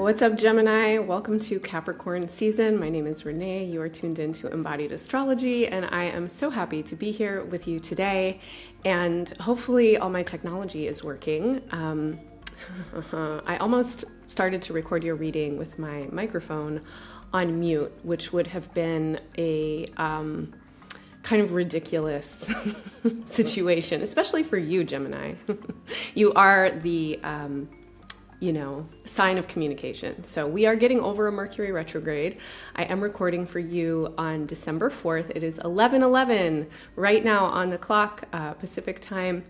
What's up, Gemini? Welcome to Capricorn season. My name is Renee. You are tuned into Embodied Astrology, and I am so happy to be here with you today. And hopefully all my technology is working. I almost started to record your reading with my microphone on mute, which would have been a kind of ridiculous situation, especially for you, Gemini. You are the sign of communication. So we are getting over a Mercury retrograde. I am recording for you on December 4th. It is 11:11 right now on the clock, Pacific time.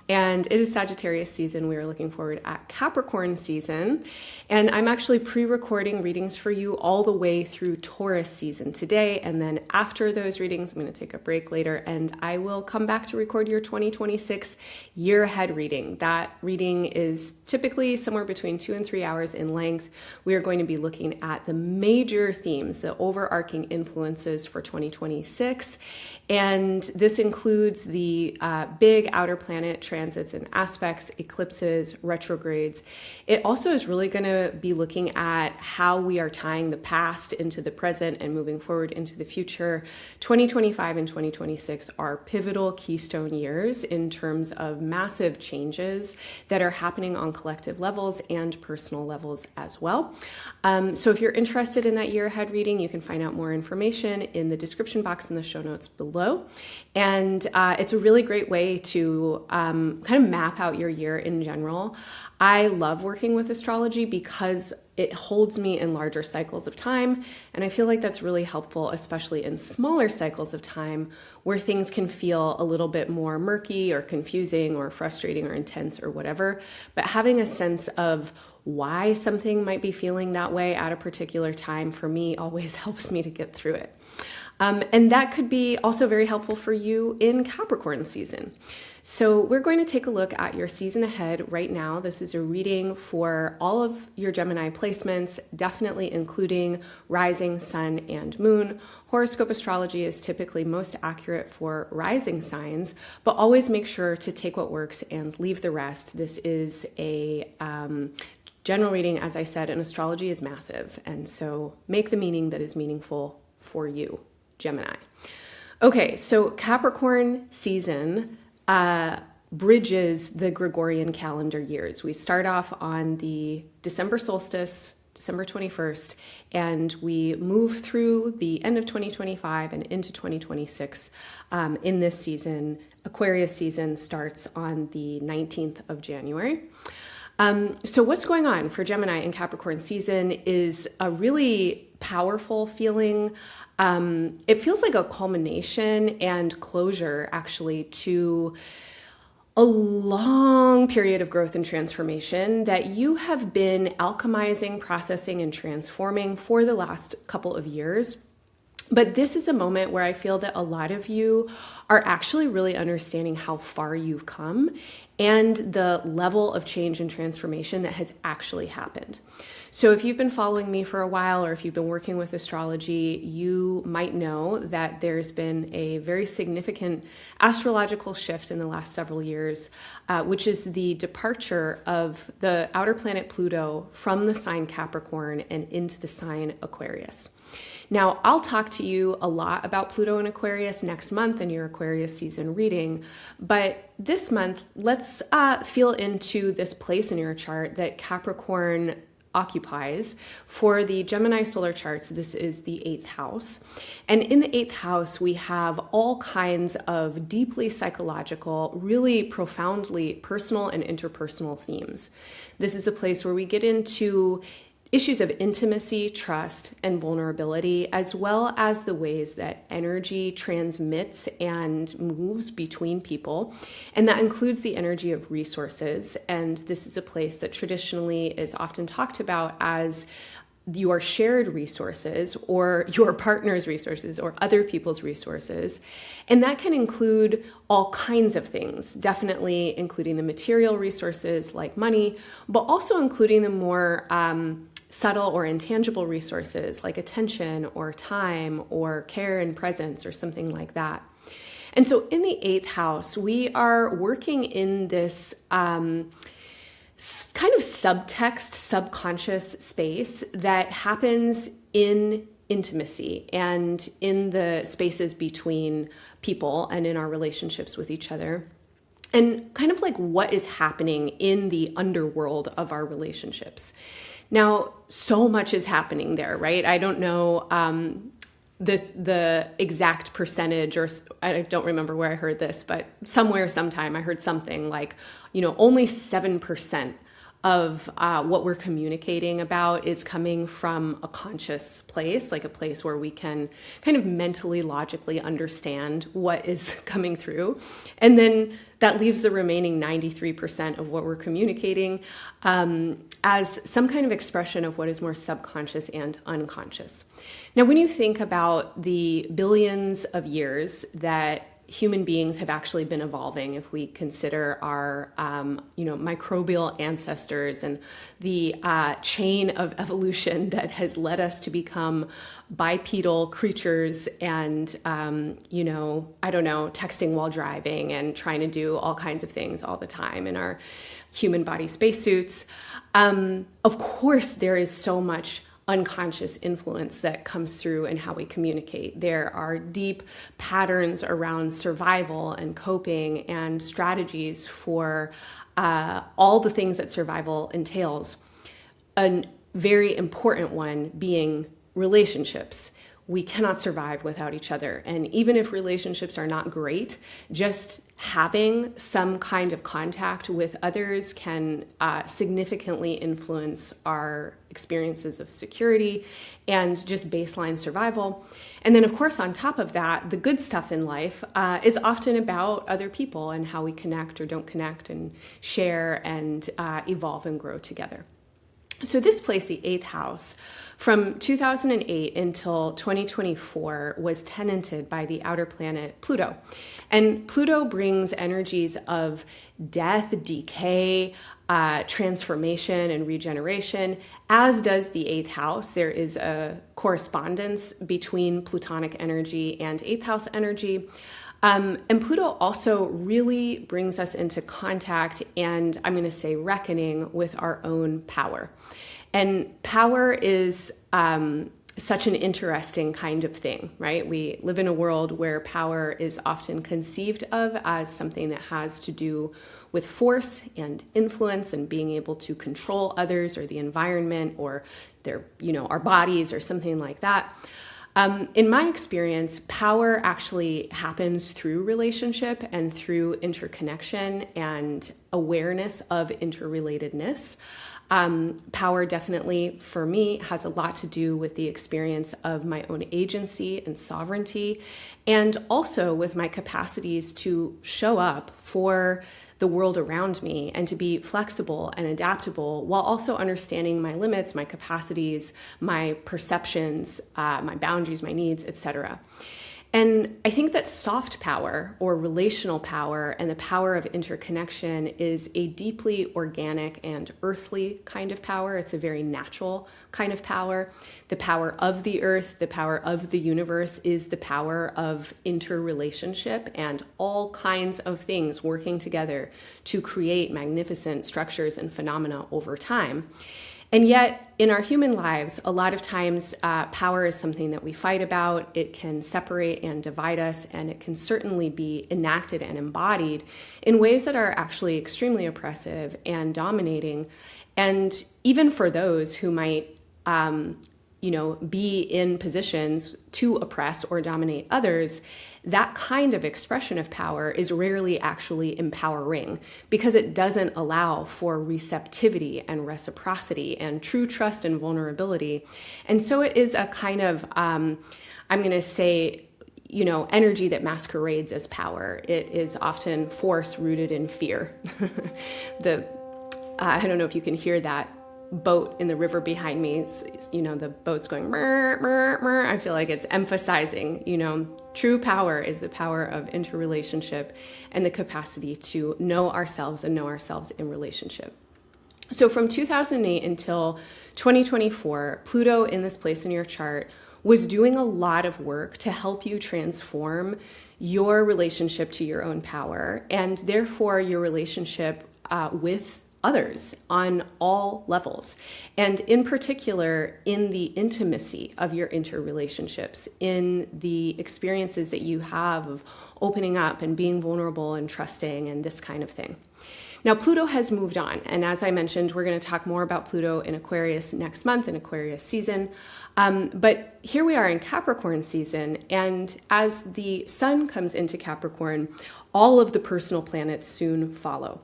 And it is Sagittarius season. We are looking forward at Capricorn season. And I'm actually pre-recording readings for you all the way through Taurus season today. And then after those readings, I'm going to take a break later and I will come back to record your 2026 year ahead reading. That reading is typically somewhere between 2 and 3 hours in length. We are going to be looking at the major themes, the overarching influences for 2026. And this includes the big outer planet transits and aspects, eclipses, retrogrades. It also is really going to be looking at how we are tying the past into the present and moving forward into the future. 2025 and 2026 are pivotal keystone years in terms of massive changes that are happening on collective levels and personal levels as well. So if you're interested in that year ahead reading, you can find out more information in the description box in the show notes below. And it's a really great way to kind of map out your year in general. I love working with astrology because it holds me in larger cycles of time. And I feel like that's really helpful, especially in smaller cycles of time where things can feel a little bit more murky or confusing or frustrating or intense or whatever. But having a sense of why something might be feeling that way at a particular time for me always helps me to get through it. And that could be also very helpful for you in Capricorn season. So we're going to take a look at your season ahead right now. This is a reading for all of your Gemini placements, definitely including rising, sun, and moon. Horoscope astrology is typically most accurate for rising signs, but always make sure to take what works and leave the rest. This is a general reading. As I said, and astrology is massive. And so make the meaning that is meaningful for you, Gemini. Okay, so Capricorn season bridges the Gregorian calendar years. We start off on the December solstice, December 21st, and we move through the end of 2025 and into 2026 in this season. Aquarius season starts on the 19th of January. So what's going on for Gemini and Capricorn season is a really powerful feeling. It feels like a culmination and closure actually to a long period of growth and transformation that you have been alchemizing, processing, and transforming for the last couple of years. But this is a moment where I feel that a lot of you are actually really understanding how far you've come and the level of change and transformation that has actually happened. So if you've been following me for a while, or if you've been working with astrology, you might know that there's been a very significant astrological shift in the last several years, which is the departure of the outer planet Pluto from the sign Capricorn and into the sign Aquarius. Now, I'll talk to you a lot about Pluto and Aquarius next month in your Aquarius season reading, but this month, let's feel into this place in your chart that Capricorn occupies. For the Gemini solar charts, this is the 8th house. And in the 8th house, we have all kinds of deeply psychological, really profoundly personal and interpersonal themes. This is the place where we get into issues of intimacy, trust, and vulnerability, as well as the ways that energy transmits and moves between people. And that includes the energy of resources. And this is a place that traditionally is often talked about as your shared resources or your partner's resources or other people's resources. And that can include all kinds of things, definitely including the material resources like money, but also including the more subtle or intangible resources like attention or time or care and presence or something like that. And so in the 8th house, we are working in this kind of subtext, subconscious space that happens in intimacy and in the spaces between people and in our relationships with each other. And kind of like what is happening in the underworld of our relationships. Now, so much is happening there, right? I don't know the exact percentage, or I don't remember where I heard this, but somewhere, sometime I heard something like, only 7% of what we're communicating about is coming from a conscious place, like a place where we can kind of mentally, logically understand what is coming through. And then that leaves the remaining 93% of what we're communicating as some kind of expression of what is more subconscious and unconscious. Now, when you think about the billions of years that human beings have actually been evolving, if we consider our, microbial ancestors and the chain of evolution that has led us to become bipedal creatures and, texting while driving and trying to do all kinds of things all the time in our human body spacesuits. Of course, there is so much unconscious influence that comes through in how we communicate. There are deep patterns around survival and coping and strategies for all the things that survival entails. A very important one being relationships. We cannot survive without each other. And even if relationships are not great, just having some kind of contact with others can significantly influence our experiences of security and just baseline survival. And then, of course, on top of that, the good stuff in life is often about other people and how we connect or don't connect and share and evolve and grow together. So this place, the 8th house, from 2008 until 2024 was tenanted by the outer planet Pluto. And Pluto brings energies of death, decay, transformation, and regeneration, as does the 8th house. There is a correspondence between Plutonic energy and 8th house energy. And Pluto also really brings us into contact and, I'm going to say, reckoning with our own power. And power is such an interesting kind of thing, right? We live in a world where power is often conceived of as something that has to do with force and influence and being able to control others or the environment or their, our bodies or something like that. In my experience, power actually happens through relationship and through interconnection and awareness of interrelatedness. Power definitely, for me, has a lot to do with the experience of my own agency and sovereignty, and also with my capacities to show up for the world around me and to be flexible and adaptable while also understanding my limits, my capacities, my perceptions, my boundaries, my needs, etc. And I think that soft power or relational power and the power of interconnection is a deeply organic and earthly kind of power. It's a very natural kind of power. The power of the earth, the power of the universe is the power of interrelationship and all kinds of things working together to create magnificent structures and phenomena over time. And yet, in our human lives, a lot of times power is something that we fight about. It can separate and divide us, and it can certainly be enacted and embodied in ways that are actually extremely oppressive and dominating. And even for those who might, be in positions to oppress or dominate others, that kind of expression of power is rarely actually empowering because it doesn't allow for receptivity and reciprocity and true trust and vulnerability. And so it is a kind of, I'm going to say, energy that masquerades as power. It is often force rooted in fear. I don't know if you can hear that boat in the river behind me. The boat's going, murr, murr, murr. I feel like it's emphasizing, true power is the power of interrelationship and the capacity to know ourselves and know ourselves in relationship. So from 2008 until 2024, Pluto in this place in your chart was doing a lot of work to help you transform your relationship to your own power and therefore your relationship with others on all levels. And in particular, in the intimacy of your interrelationships, in the experiences that you have of opening up and being vulnerable and trusting and this kind of thing. Now, Pluto has moved on. And as I mentioned, we're going to talk more about Pluto in Aquarius next month, in Aquarius season. But here we are in Capricorn season. And as the sun comes into Capricorn, all of the personal planets soon follow.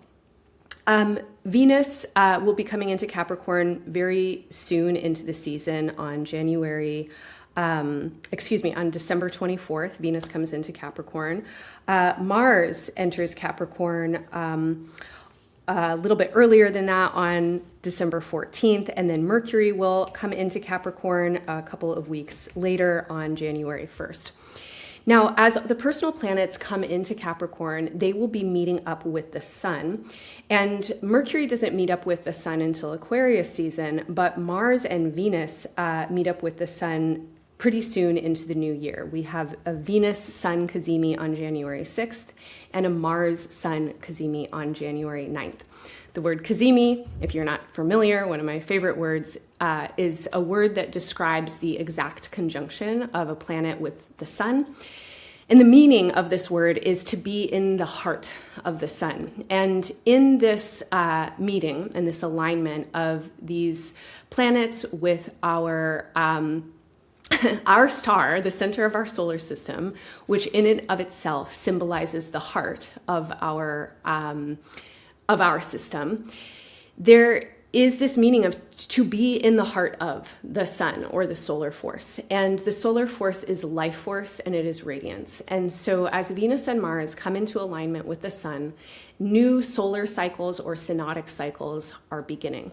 Venus will be coming into Capricorn very soon into the season on on December 24th. Venus comes into Capricorn. Mars enters Capricorn a little bit earlier than that on December 14th, and then Mercury will come into Capricorn a couple of weeks later on January 1st. Now, as the personal planets come into Capricorn, they will be meeting up with the sun. And Mercury doesn't meet up with the sun until Aquarius season, but Mars and Venus meet up with the sun pretty soon into the new year. We have a Venus-Sun cazimi on January 6th and a Mars-Sun cazimi on January 9th. The word cazimi, if you're not familiar, one of my favorite words, is a word that describes the exact conjunction of a planet with the sun. And the meaning of this word is to be in the heart of the sun. And in this meeting and this alignment of these planets with our star, the center of our solar system, which in and of itself symbolizes the heart of our system, there is this meaning of to be in the heart of the sun or the solar force. And the solar force is life force and it is radiance. And so as Venus and Mars come into alignment with the sun, new solar cycles or synodic cycles are beginning.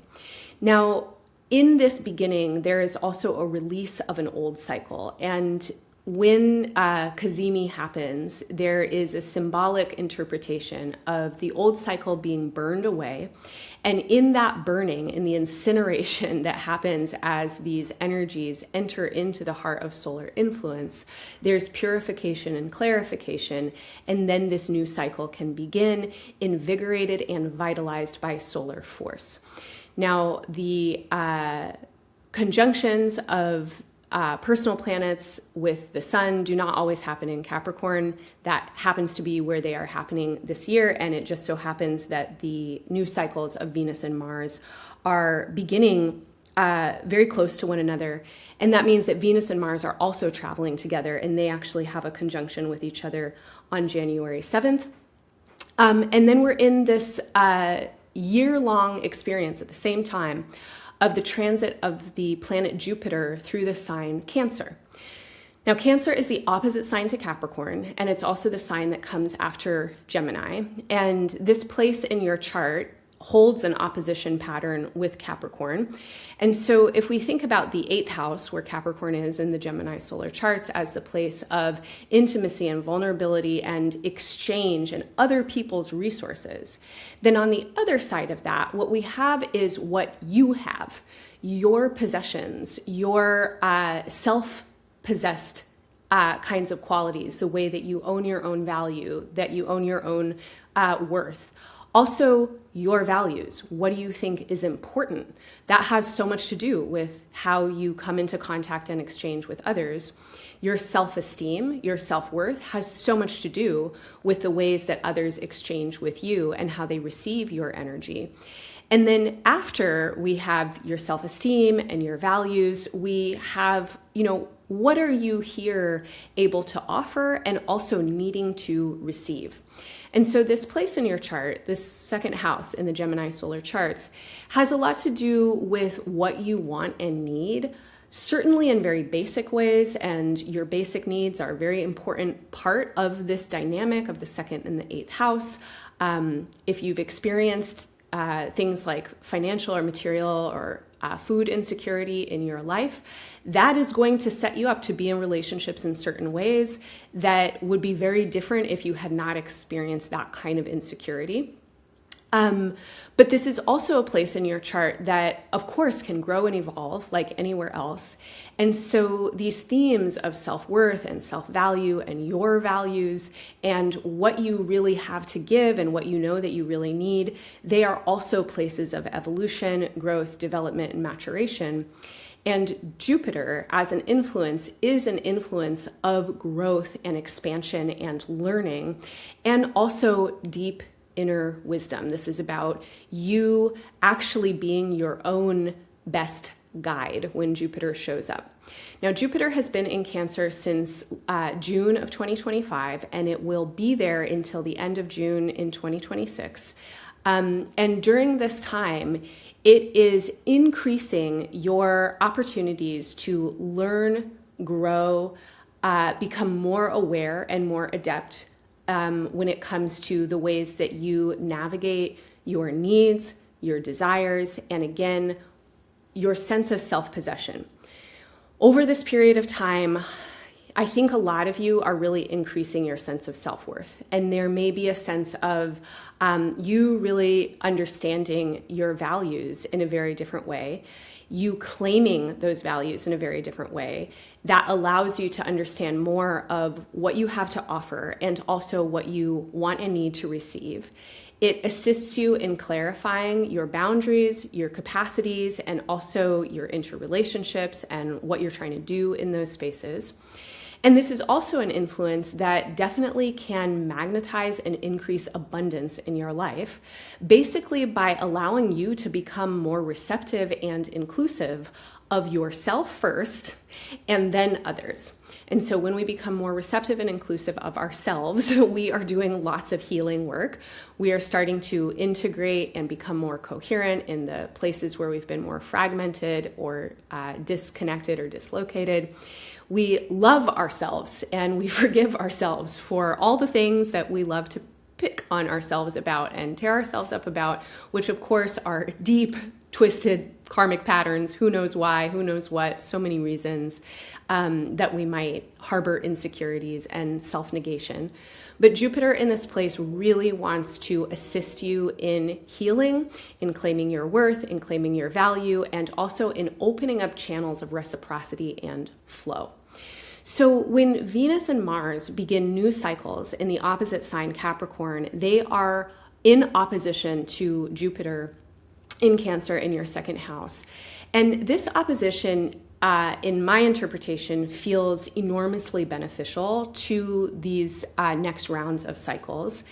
Now, in this beginning, there is also a release of an old cycle. And when cazimi happens, there is a symbolic interpretation of the old cycle being burned away. And in that burning, in the incineration that happens as these energies enter into the heart of solar influence, there's purification and clarification. And then this new cycle can begin, invigorated and vitalized by solar force. Now, the conjunctions of personal planets with the sun do not always happen in Capricorn. That happens to be where they are happening this year, and it just so happens that the new cycles of Venus and Mars are beginning very close to one another, and that means that Venus and Mars are also traveling together, and they actually have a conjunction with each other on January 7th. And then we're in this year-long experience at the same time of the transit of the planet Jupiter through the sign Cancer. Now, Cancer is the opposite sign to Capricorn, and it's also the sign that comes after Gemini. And this place in your chart holds an opposition pattern with Capricorn. And so if we think about the 8th house, where Capricorn is in the Gemini solar charts, as the place of intimacy and vulnerability and exchange and other people's resources, then on the other side of that, what we have is what you have, your possessions, your self-possessed kinds of qualities, the way that you own your own value, that you own your own worth. Also, your values. What do you think is important? That has so much to do with how you come into contact and exchange with others. Your self-esteem, your self-worth has so much to do with the ways that others exchange with you and how they receive your energy. And then after we have your self-esteem and your values, we have, what are you here able to offer and also needing to receive? And so this place in your chart, this second house in the Gemini solar charts, has a lot to do with what you want and need, certainly in very basic ways, and your basic needs are a very important part of this dynamic of the second and the 8th house. If you've experienced things like financial or material or food insecurity in your life, that is going to set you up to be in relationships in certain ways that would be very different if you had not experienced that kind of insecurity. But this is also a place in your chart that, of course, can grow and evolve like anywhere else. And so these themes of self-worth and self-value and your values and what you really have to give and what you know that you really need, they are also places of evolution, growth, development, and maturation. And Jupiter as an influence is an influence of growth and expansion and learning, and also deep inner wisdom. This is about you actually being your own best guide when Jupiter shows up. Now, Jupiter has been in Cancer since June of 2025, and it will be there until the end of June in 2026. And during this time, it is increasing your opportunities to learn, grow, become more aware and more adept when it comes to the ways that you navigate your needs, your desires, and again, your sense of self-possession. Over this period of time, I think a lot of you are really increasing your sense of self-worth. And there may be a sense of you really understanding your values in a very different way, you claiming those values in a very different way that allows you to understand more of what you have to offer and also what you want and need to receive. It assists you in clarifying your boundaries, your capacities, and also your interrelationships and what you're trying to do in those spaces. And this is also an influence that definitely can magnetize and increase abundance in your life, basically by allowing you to become more receptive and inclusive of yourself first and then others. And so when we become more receptive and inclusive of ourselves, we are doing lots of healing work. We are starting to integrate and become more coherent in the places where we've been more fragmented or disconnected or dislocated. We love ourselves and we forgive ourselves for all the things that we love to pick on ourselves about and tear ourselves up about, which of course are deep, twisted karmic patterns. Who knows why, who knows what, so many reasons that we might harbor insecurities and self-negation. But Jupiter in this place really wants to assist you in healing, in claiming your worth, in claiming your value, and also in opening up channels of reciprocity and flow. So when Venus and Mars begin new cycles in the opposite sign Capricorn, they are in opposition to Jupiter in Cancer in your second house. And this opposition, in my interpretation, feels enormously beneficial to these next rounds of cycles.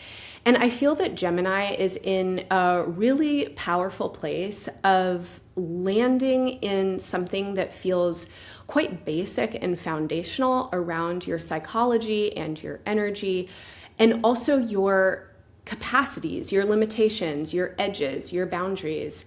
And I feel that Gemini is in a really powerful place of landing in something that feels quite basic and foundational around your psychology and your energy, and also your capacities, your limitations, your edges, your boundaries.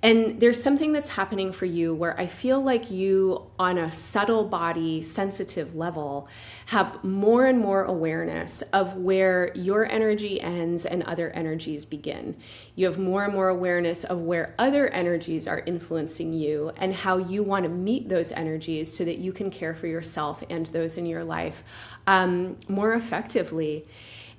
And there's something that's happening for you where I feel like you, on a subtle body, sensitive level, have more and more awareness of where your energy ends and other energies begin. You have more and more awareness of where other energies are influencing you and how you want to meet those energies so that you can care for yourself and those in your life more effectively.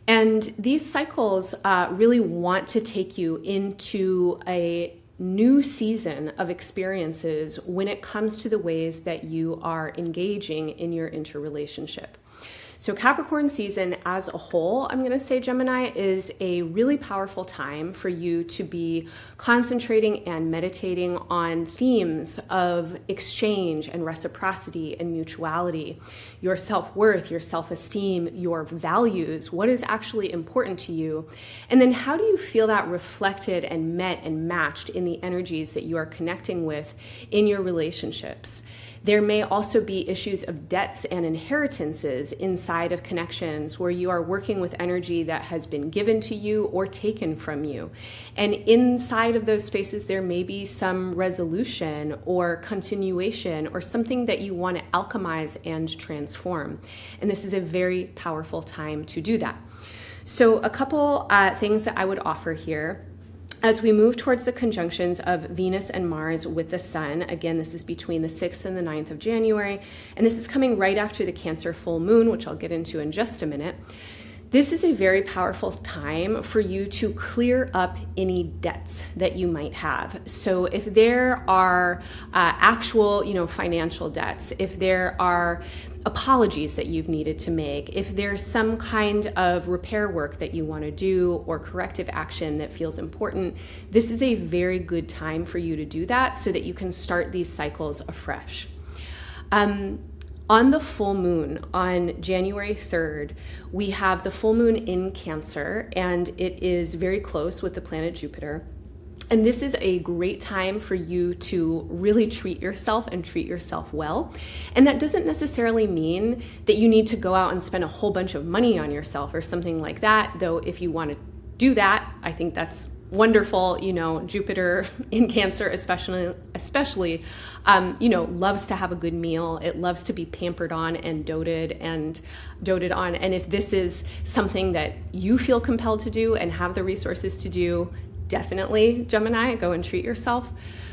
And these cycles really want to take you into a new season of experiences when it comes to the ways that you are engaging in your interrelationship. So Capricorn season as a whole, I'm going to say, Gemini, is a really powerful time for you to be concentrating and meditating on themes of exchange and reciprocity and mutuality, your self-worth, your self-esteem, your values, what is actually important to you, and then how do you feel that reflected and met and matched in the energies that you are connecting with in your relationships. There may also be issues of debts and inheritances inside of connections where you are working with energy that has been given to you or taken from you. And inside of those spaces, there may be some resolution or continuation or something that you want to alchemize and transform. And this is a very powerful time to do that. So a couple things that I would offer here. As we move towards the conjunctions of Venus and Mars with the Sun, again, this is between the 6th and the 9th of January, and this is coming right after the Cancer full moon, which I'll get into in just a minute. This is a very powerful time for you to clear up any debts that you might have. So if there are actual, financial debts, if there are apologies that you've needed to make, if there's some kind of repair work that you want to do or corrective action that feels important, this is a very good time for you to do that so that you can start these cycles afresh. On the full moon on January 3rd, we have the full moon in Cancer, and it is very close with the planet Jupiter. And this is a great time for you to really treat yourself and treat yourself well. And that doesn't necessarily mean that you need to go out and spend a whole bunch of money on yourself or something like that, though if you want to do that, I think that's wonderful. Jupiter in Cancer especially loves to have a good meal. It loves to be pampered on and doted on. And if this is something that you feel compelled to do and have the resources to do, definitely, Gemini, go and treat yourself.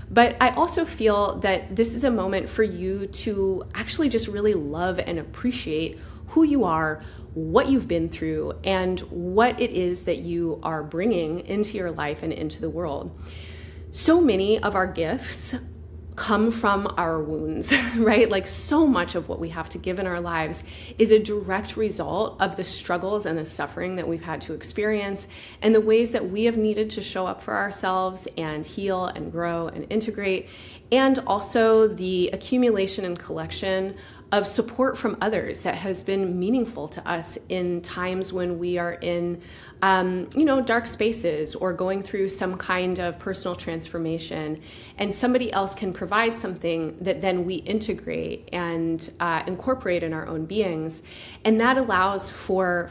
But I also feel that this is a moment for you to actually just really love and appreciate who you are, what you've been through, and what it is that you are bringing into your life and into the world. So many of our gifts come from our wounds, right? Like so much of what we have to give in our lives is a direct result of the struggles and the suffering that we've had to experience and the ways that we have needed to show up for ourselves and heal and grow and integrate, and also the accumulation and collection of support from others that has been meaningful to us in times when we are in, dark spaces or going through some kind of personal transformation, and somebody else can provide something that then we integrate and incorporate in our own beings. And that allows for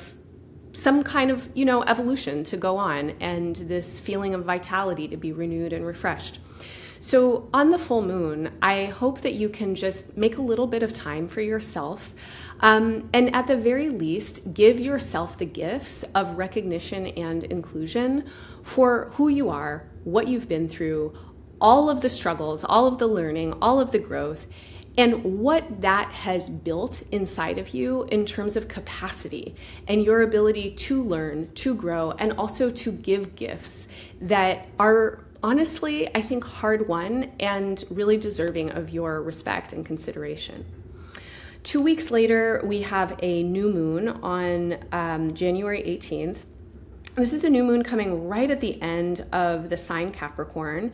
some kind of, evolution to go on and this feeling of vitality to be renewed and refreshed. So on the full moon, I hope that you can just make a little bit of time for yourself, and at the very least, give yourself the gifts of recognition and inclusion for who you are, what you've been through, all of the struggles, all of the learning, all of the growth, and what that has built inside of you in terms of capacity and your ability to learn, to grow, and also to give gifts that are honestly, I think, hard won and really deserving of your respect and consideration. 2 weeks later, we have a new moon on January 18th. This is a new moon coming right at the end of the sign Capricorn.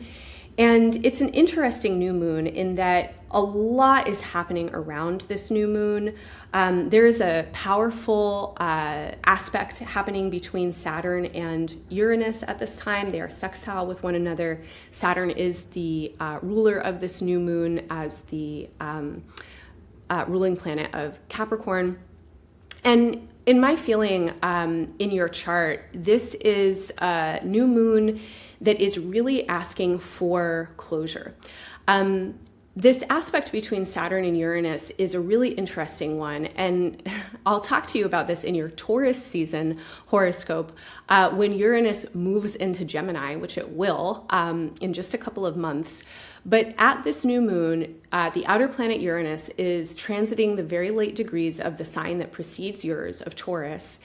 And it's an interesting new moon in that a lot is happening around this new moon. There is a powerful aspect happening between Saturn and Uranus at this time. They are sextile with one another. Saturn is the ruler of this new moon as the ruling planet of Capricorn. And in my feeling, in your chart, this is a new moon that is really asking for closure. This aspect between Saturn and Uranus is a really interesting one, and I'll talk to you about this in your Taurus season horoscope when Uranus moves into Gemini, which it will in just a couple of months. But at this new moon, the outer planet Uranus is transiting the very late degrees of the sign that precedes yours, of Taurus.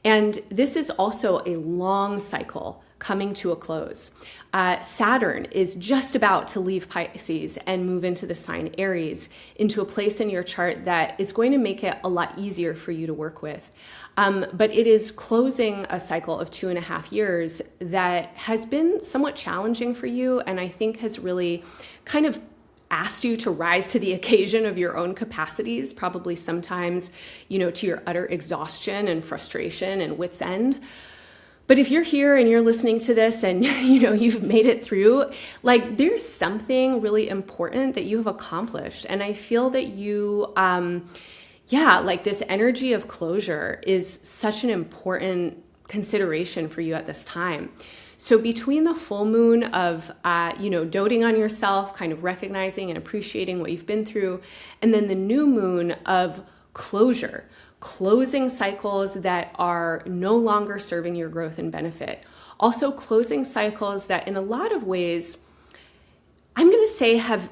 And this is also a long cycle coming to a close. Saturn is just about to leave Pisces and move into the sign Aries, into a place in your chart that is going to make it a lot easier for you to work with. But it is closing a cycle of 2.5 years that has been somewhat challenging for you, and I think has really kind of asked you to rise to the occasion of your own capacities, probably sometimes, to your utter exhaustion and frustration and wit's end. But if you're here and you're listening to this and you've made it through, like there's something really important that you have accomplished. And I feel that you, like this energy of closure is such an important consideration for you at this time. So between the full moon of, doting on yourself, kind of recognizing and appreciating what you've been through, and then the new moon of closure, closing cycles that are no longer serving your growth and benefit. Also closing cycles that in a lot of ways, I'm going to say have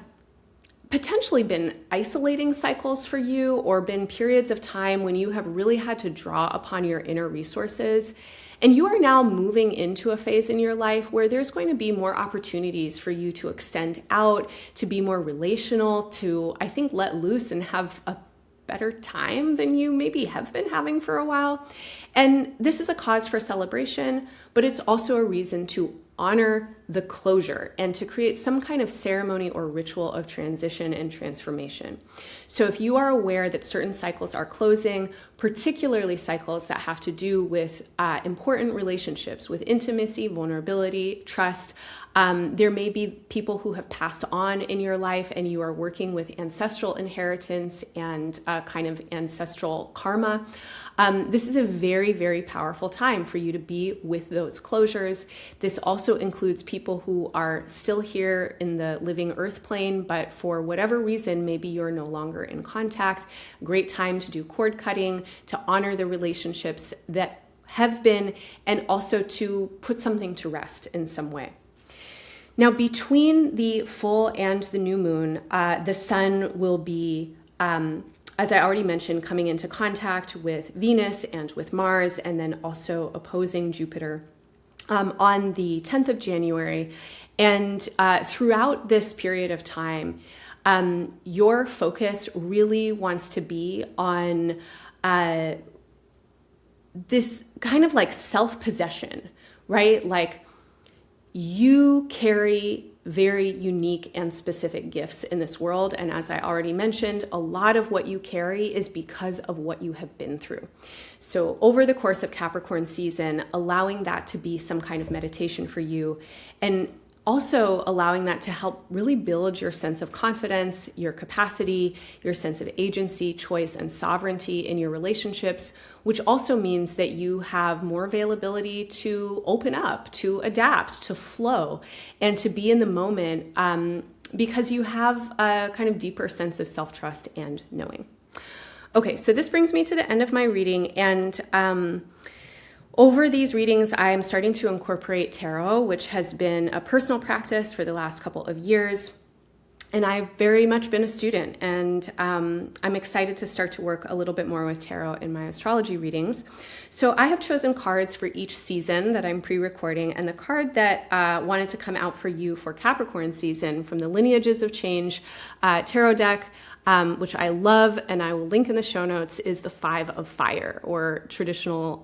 potentially been isolating cycles for you, or been periods of time when you have really had to draw upon your inner resources. And you are now moving into a phase in your life where there's going to be more opportunities for you to extend out, to be more relational, to, I think, let loose and have a better time than you maybe have been having for a while. And this is a cause for celebration, but it's also a reason to honor the closure and to create some kind of ceremony or ritual of transition and transformation. So if you are aware that certain cycles are closing, particularly cycles that have to do with important relationships, with intimacy, vulnerability, trust, there may be people who have passed on in your life and you are working with ancestral inheritance and kind of ancestral karma. This is a very, very powerful time for you to be with those closures. This also includes people who are still here in the living earth plane, but for whatever reason, maybe you're no longer in contact. Great time to do cord cutting, to honor the relationships that have been, and also to put something to rest in some way. Now, between the full and the new moon, the sun will be, as I already mentioned, coming into contact with Venus and with Mars, and then also opposing Jupiter on the 10th of January. And throughout this period of time, your focus really wants to be on this kind of like self-possession, right? Like, you carry very unique and specific gifts in this world. And as I already mentioned, a lot of what you carry is because of what you have been through. So over the course of Capricorn season, allowing that to be some kind of meditation for you, and also allowing that to help really build your sense of confidence, your capacity, your sense of agency, choice, and sovereignty in your relationships, which also means that you have more availability to open up, to adapt, to flow, and to be in the moment because you have a kind of deeper sense of self-trust and knowing. Okay, so this brings me to the end of my reading, and over these readings, I am starting to incorporate tarot, which has been a personal practice for the last couple of years. And I've very much been a student, and I'm excited to start to work a little bit more with tarot in my astrology readings. So I have chosen cards for each season that I'm pre-recording, and the card that wanted to come out for you for Capricorn season from the Lineages of Change tarot deck, which I love, and I will link in the show notes, is the Five of Fire, or traditional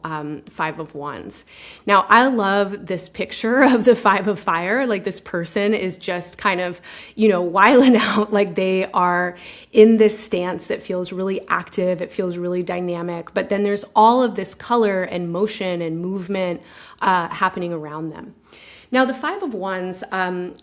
Five of Wands. Now, I love this picture of the Five of Fire. Like, this person is just kind of, wiling out, like they are in this stance that feels really active. It feels really dynamic, but then there's all of this color and motion and movement happening around them. Now, the Five of Wands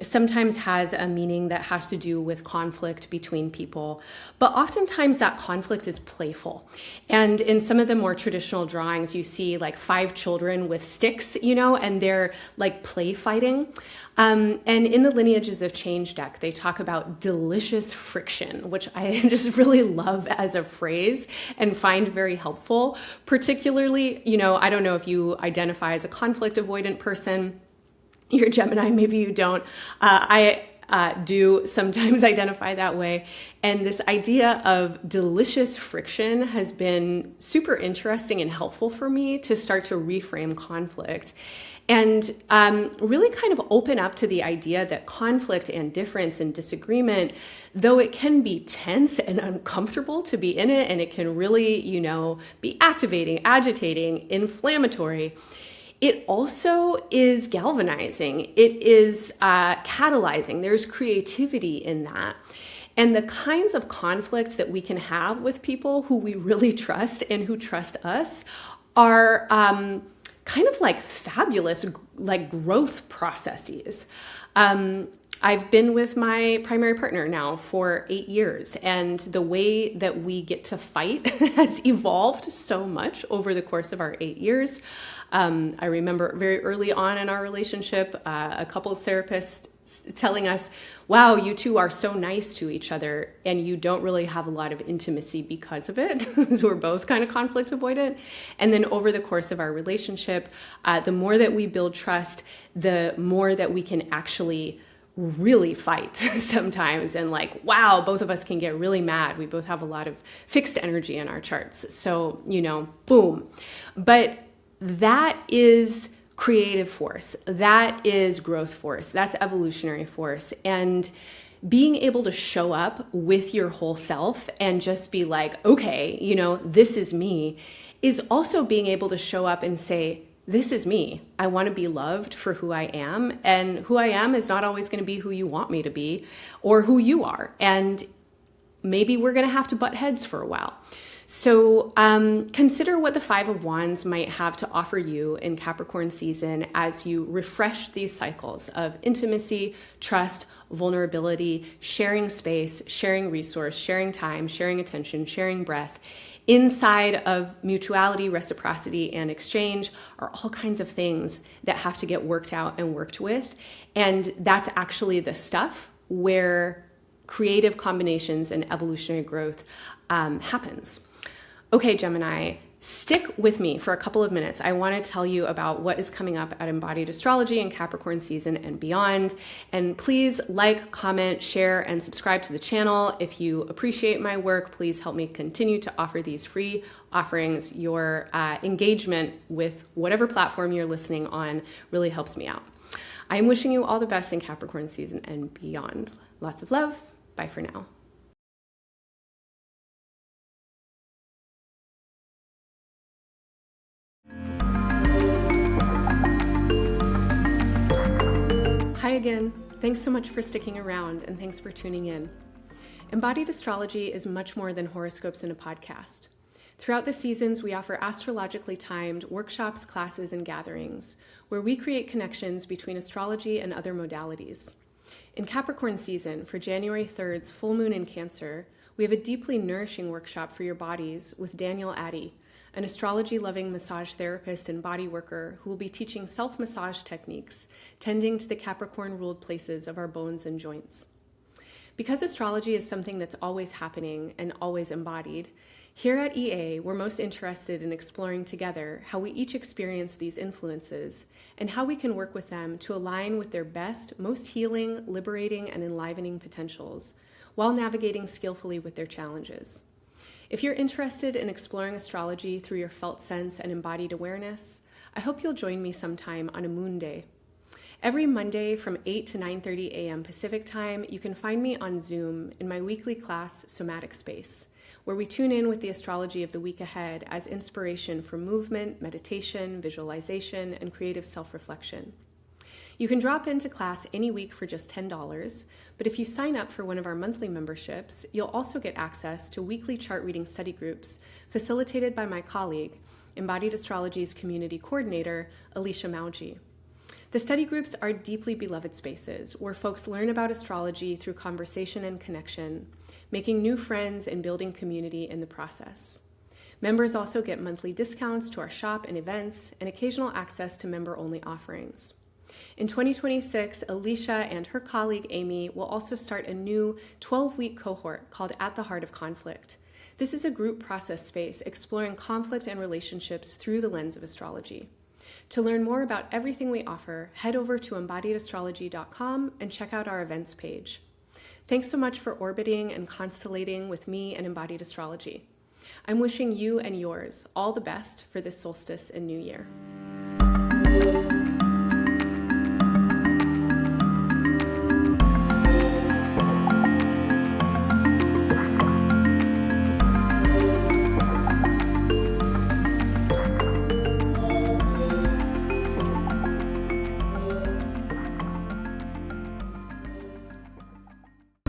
sometimes has a meaning that has to do with conflict between people, but oftentimes that conflict is playful. And in some of the more traditional drawings, you see like 5 children with sticks, and they're like play fighting. And in the Lineages of Change deck, they talk about delicious friction, which I just really love as a phrase and find very helpful. Particularly, I don't know if you identify as a conflict avoidant person. You're Gemini, maybe you don't. I do sometimes identify that way. And this idea of delicious friction has been super interesting and helpful for me to start to reframe conflict and really kind of open up to the idea that conflict and difference and disagreement, though it can be tense and uncomfortable to be in it, and it can really, be activating, agitating, inflammatory, it also is galvanizing. It is catalyzing. There's creativity in that. And the kinds of conflicts that we can have with people who we really trust and who trust us are kind of like fabulous, like growth processes. I've been with my primary partner now for 8 years, and the way that we get to fight has evolved so much over the course of our 8 years. I remember very early on in our relationship, a couples therapist telling us, wow, you two are so nice to each other and you don't really have a lot of intimacy because of it, because we're both kind of conflict avoidant. And then over the course of our relationship, the more that we build trust, the more that we can actually really fight sometimes, and like, wow, both of us can get really mad. We both have a lot of fixed energy in our charts. So, boom. But that is creative force. That is growth force. That's evolutionary force. And being able to show up with your whole self and just be like, okay, this is me, is also being able to show up and say, this is me. I want to be loved for who I am. And who I am is not always going to be who you want me to be or who you are. And maybe we're going to have to butt heads for a while. So consider what the Five of Wands might have to offer you in Capricorn season as you refresh these cycles of intimacy, trust, vulnerability, sharing space, sharing resource, sharing time, sharing attention, sharing breath. Inside of mutuality, reciprocity, and exchange are all kinds of things that have to get worked out and worked with. And that's actually the stuff where creative combinations and evolutionary growth happens. Okay, Gemini, stick with me for a couple of minutes. I want to tell you about what is coming up at Embodied Astrology in Capricorn season and beyond. And please like, comment, share, and subscribe to the channel. If you appreciate my work, please help me continue to offer these free offerings. Your engagement with whatever platform you're listening on really helps me out. I'm wishing you all the best in Capricorn season and beyond. Lots of love. Bye for now. Hi again. Thanks so much for sticking around, and thanks for tuning in. Embodied Astrology is much more than horoscopes in a podcast. Throughout the seasons, we offer astrologically timed workshops, classes, and gatherings where we create connections between astrology and other modalities. In Capricorn season, for January 3rd's full moon in Cancer, we have a deeply nourishing workshop for your bodies with Daniel Addy, an astrology-loving massage therapist and body worker who will be teaching self-massage techniques, tending to the Capricorn-ruled places of our bones and joints. Because astrology is something that's always happening and always embodied, here at EA, we're most interested in exploring together how we each experience these influences and how we can work with them to align with their best, most healing, liberating, and enlivening potentials, while navigating skillfully with their challenges. If you're interested in exploring astrology through your felt sense and embodied awareness, I hope you'll join me sometime on a moon day. Every Monday from 8 to 9:30 a.m. Pacific time, you can find me on Zoom in my weekly class, Somatic Space, where we tune in with the astrology of the week ahead as inspiration for movement, meditation, visualization, and creative self-reflection. You can drop into class any week for just $10, but if you sign up for one of our monthly memberships, you'll also get access to weekly chart reading study groups facilitated by my colleague, Embodied Astrology's community coordinator, Alicia Mauji. The study groups are deeply beloved spaces where folks learn about astrology through conversation and connection, making new friends and building community in the process. Members also get monthly discounts to our shop and events and occasional access to member-only offerings. In 2026, Alicia and her colleague Amy will also start a new 12-week cohort called At the Heart of Conflict. This is a group process space exploring conflict and relationships through the lens of astrology. To learn more about everything we offer, head over to embodiedastrology.com and check out our events page. Thanks so much for orbiting and constellating with me and Embodied Astrology. I'm wishing you and yours all the best for this solstice and new year.